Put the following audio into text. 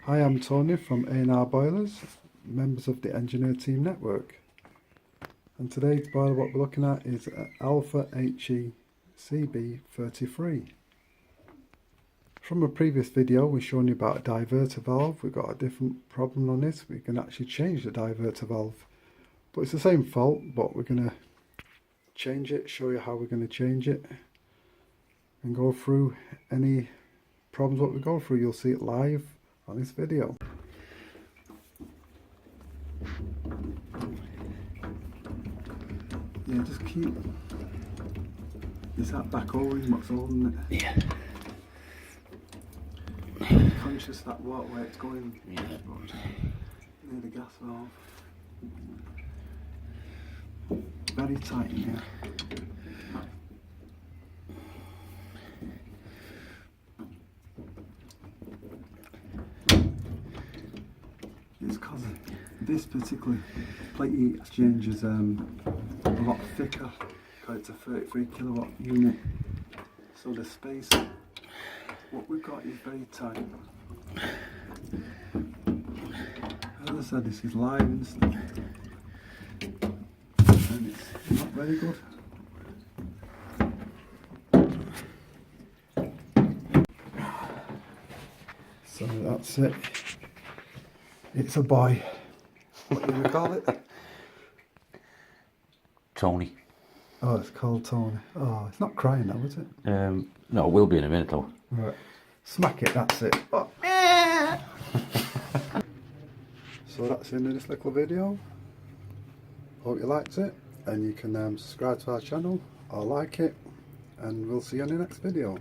Hi, I'm Tony from A&R Boilers, members of the Engineer Team Network. And today's boiler what we're looking at is Alpha HE CB33. From a previous video we've shown you about a diverter valve. We've got a different problem on this. We can actually change the diverter valve. But it's the same fault, but we're going to change it, show you how we're going to change it. And go through any problems what we go through. You'll see it live on this video. Yeah, just keep. Is that back O-ring what's holding it? Yeah. Conscious that what where it's going. Yeah. Near the gas valve. Very tight in here. It's because this particular plate heat exchange is a lot thicker because it's a 33 kilowatt unit, so the space what we've got is very tight. As I said, this is live and stuff and it's not very good. So that's it. It's a boy. What do you call it? Tony. Oh, it's called Tony. Oh, it's not crying now, is it? No, it will be in a minute though. Right. Smack it, that's it. Oh. So that's the end of this little video. Hope you liked it, and you can subscribe to our channel or like it, and we'll see you in the next video.